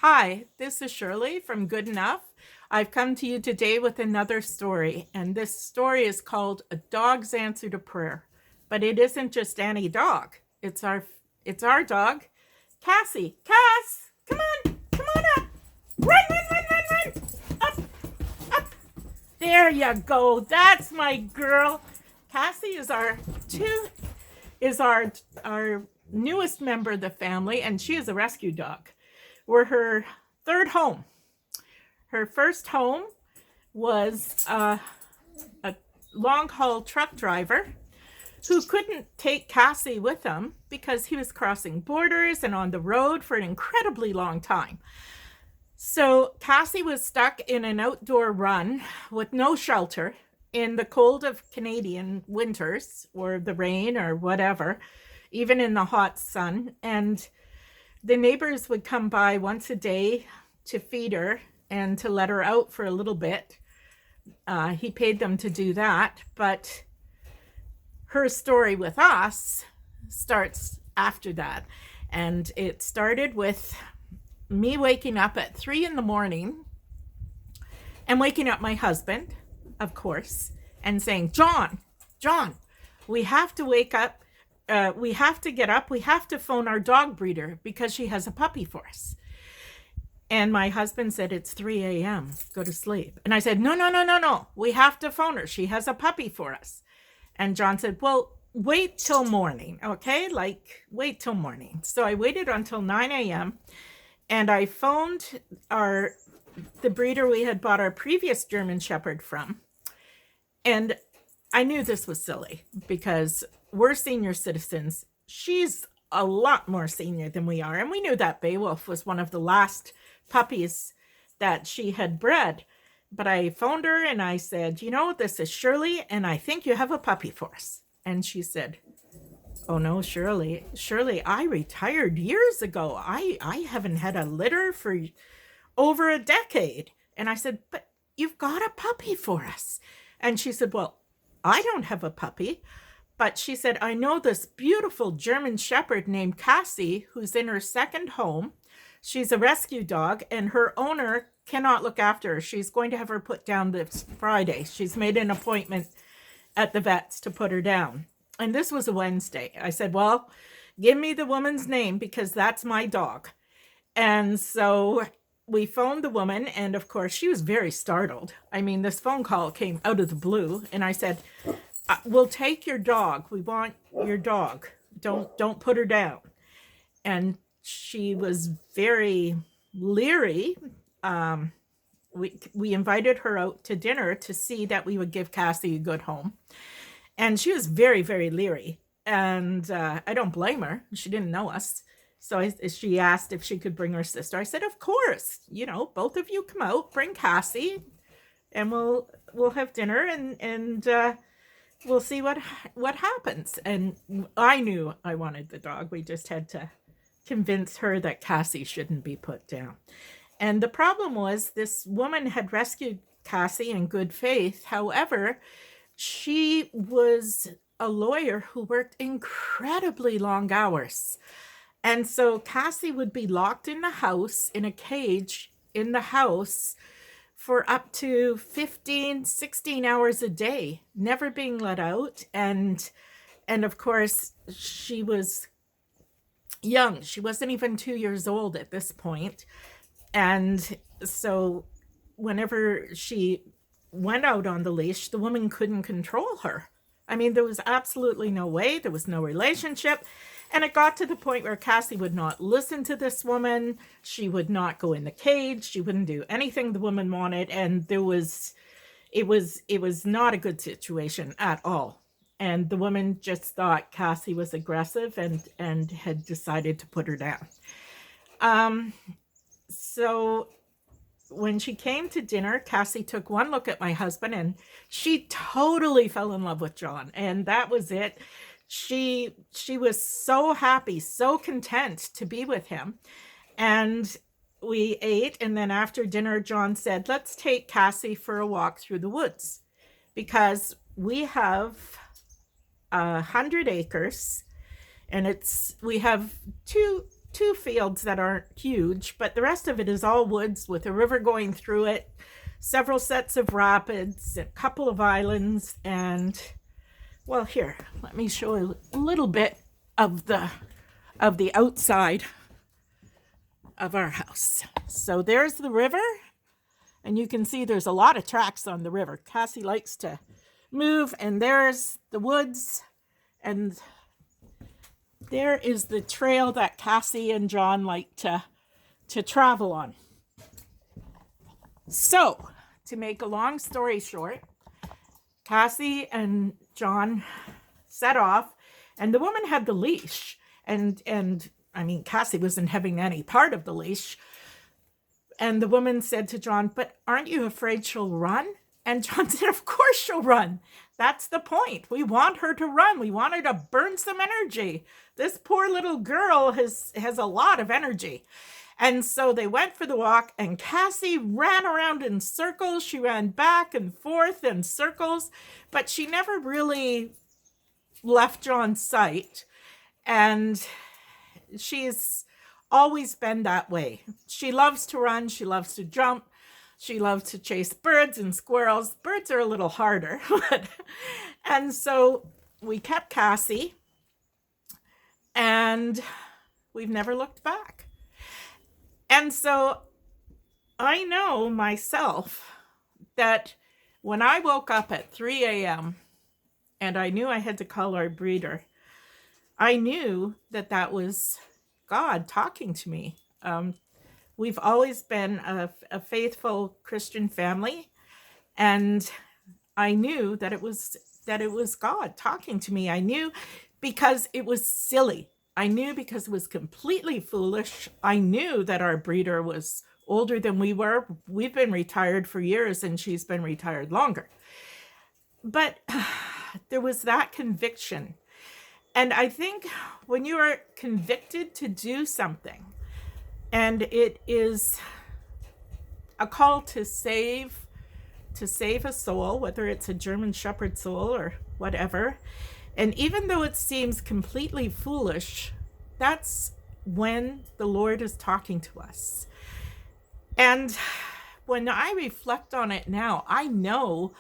Hi, this is Shirley from Good Enough. I've come to you today with another story, and this story is called A Dog's Answer to Prayer. But it isn't just any dog. It's our dog, Cassie. Cass, come on up. Run. Up. There you go. That's my girl. Cassie is our newest member of the family, and she is a rescue dog. We're her third home. Her first home was a long haul truck driver who couldn't take Cassie with him because he was crossing borders and on the road for an incredibly long time. So Cassie was stuck in an outdoor run with no shelter in the cold of Canadian winters, or the rain or whatever, even in the hot sun. And the neighbors would come by once a day to feed her and to let her out for a little bit. He paid them to do that, but her story with us starts after that. And it started with me waking up at 3 a.m. and waking up my husband, of course, and saying, John, we have to wake up. We have to get up. We have to phone our dog breeder because she has a puppy for us. And my husband said, it's 3 a.m. Go to sleep. And I said, no. We have to phone her. She has a puppy for us. And John said, well, wait till morning. Okay. Wait till morning. So I waited until 9 a.m. and I phoned the breeder we had bought our previous German Shepherd from. And I knew this was silly because we're senior citizens. She's a lot more senior than we are. And we knew that Beowulf was one of the last puppies that she had bred. But I phoned her and I said, this is Shirley, and I think you have a puppy for us. And she said, oh no, Shirley, I retired years ago. I haven't had a litter for over a decade. And I said, but you've got a puppy for us. And she said, well, I don't have a puppy. But she said, I know this beautiful German Shepherd named Cassie, who's in her second home. She's a rescue dog, and her owner cannot look after her. She's going to have her put down this Friday. She's made an appointment at the vet's to put her down. And this was a Wednesday. I said, well, give me the woman's name because that's my dog. And so we phoned the woman, and of course, she was very startled. I mean, this phone call came out of the blue, and I said, we'll take your dog. We want your dog. Don't put her down. And she was very leery. We invited her out to dinner to see that we would give Cassie a good home. And she was very, very leery. And I don't blame her. She didn't know us. So she asked if she could bring her sister. I said, of course, both of you come out, bring Cassie, and we'll have dinner and we'll see what happens. And I knew I wanted the dog. We just had to convince her that Cassie shouldn't be put down. And the problem was this woman had rescued Cassie in good faith. However, she was a lawyer who worked incredibly long hours. And so Cassie would be locked in the house, in a cage in the house, for up to 15, 16 hours a day, never being let out. And of course, she was young. She wasn't even 2 years old at this point. And so whenever she went out on the leash, the woman couldn't control her. I mean, there was absolutely no way. There was no relationship. And it got to the point where Cassie would not listen to this woman. She would not go in the cage. She wouldn't do anything the woman wanted. And it was not a good situation at all. And the woman just thought Cassie was aggressive and had decided to put her down. So when she came to dinner, Cassie took one look at my husband and she totally fell in love with John. And that was it. She was so happy, so content to be with him. And we ate. And then after dinner, John said, let's take Cassie for a walk through the woods because we have 100 acres and we have two two fields that aren't huge, but the rest of it is all woods with a river going through it, several sets of rapids, a couple of islands, and, well, here, let me show you a little bit of the outside of our house. So there's the river, and you can see there's a lot of tracks on the river. Cassie likes to move, and there's the woods, and there is the trail that Cassie and John like to travel on. So, to make a long story short, Cassie and John set off, and the woman had the leash, and I mean, Cassie wasn't having any part of the leash. And the woman said to John, "But aren't you afraid she'll run?" And John said, "Of course she'll run. That's the point. We want her to run. We want her to burn some energy. This poor little girl has a lot of energy." And so they went for the walk, and Cassie ran around in circles. She ran back and forth in circles, but she never really left John's sight. And she's always been that way. She loves to run. She loves to jump. She loves to chase birds and squirrels. Birds are a little harder. And so we kept Cassie, and we've never looked back. And so I know myself that when I woke up at 3 a.m. and I knew I had to call our breeder, I knew that that was God talking to me. We've always been a faithful Christian family, and I knew that it was God talking to me. I knew because it was silly. I knew because it was completely foolish. I knew that our breeder was older than we were. We've been retired for years, and she's been retired longer. But there was that conviction. And I think when you are convicted to do something, and it is a call to save a soul, whether it's a German Shepherd soul or whatever, and even though it seems completely foolish, that's when the Lord is talking to us. And when I reflect on it now, I know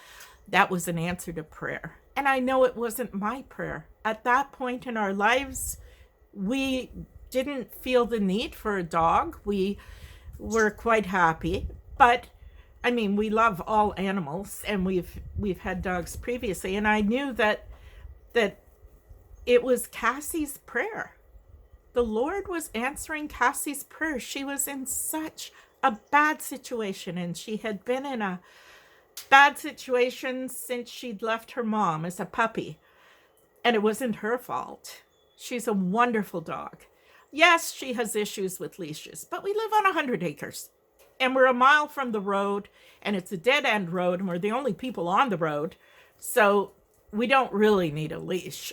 that was an answer to prayer. And I know it wasn't my prayer. At that point in our lives, we didn't feel the need for a dog. We were quite happy. But I mean, we love all animals, and we've had dogs previously. And I knew that it was Cassie's prayer. The Lord was answering Cassie's prayer. She was in such a bad situation, and she had been in a bad situation since she'd left her mom as a puppy. And it wasn't her fault. She's a wonderful dog. Yes, she has issues with leashes, but we live on 100 acres. And we're a mile from the road, and it's a dead-end road, and we're the only people on the road. So we don't really need a leash.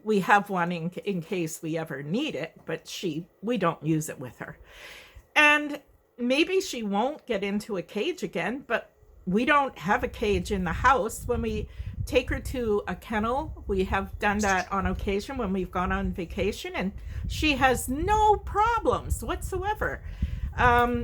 We have one in case we ever need it, but we don't use it with her. And maybe she won't get into a cage again, but we don't have a cage in the house. When we take her to a kennel, we have done that on occasion when we've gone on vacation, and she has no problems whatsoever.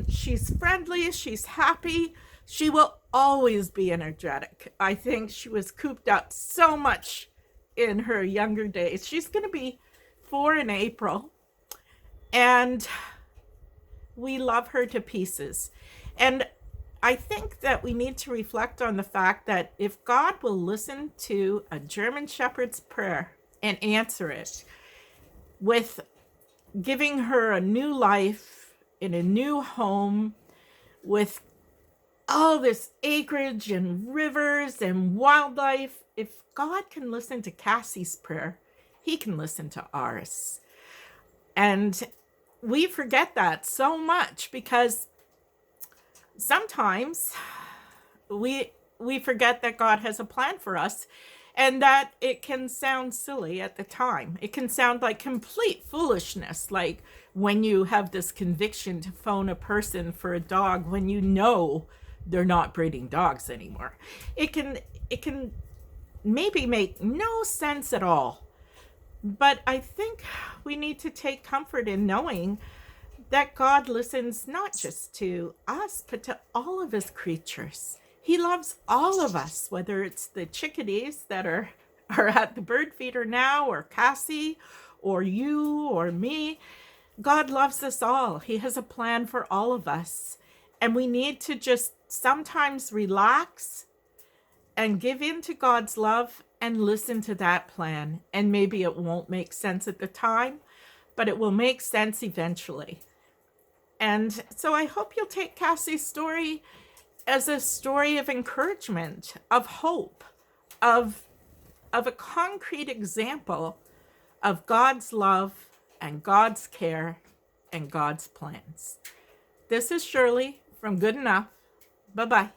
She's friendly, she's happy, she will always be energetic. I think she was cooped up so much in her younger days. She's going to be 4 in April, and we love her to pieces. And I think that we need to reflect on the fact that if God will listen to a German Shepherd's prayer and answer it with giving her a new life in a new home with all this acreage and rivers and wildlife, if God can listen to Cassie's prayer, he can listen to ours. And we forget that so much because sometimes we forget that God has a plan for us, and that it can sound silly at the time. It can sound like complete foolishness, like when you have this conviction to phone a person for a dog when you know they're not breeding dogs anymore. It can maybe make no sense at all. But I think we need to take comfort in knowing that God listens not just to us, but to all of his creatures. He loves all of us, whether it's the chickadees that are at the bird feeder now, or Cassie, or you, or me. God loves us all. He has a plan for all of us. And we need to just sometimes relax and give in to God's love and listen to that plan. And maybe it won't make sense at the time, but it will make sense eventually. And so I hope you'll take Cassie's story as a story of encouragement, of hope, of a concrete example of God's love and God's care and God's plans. This is Shirley from Good Enough. Bye-bye.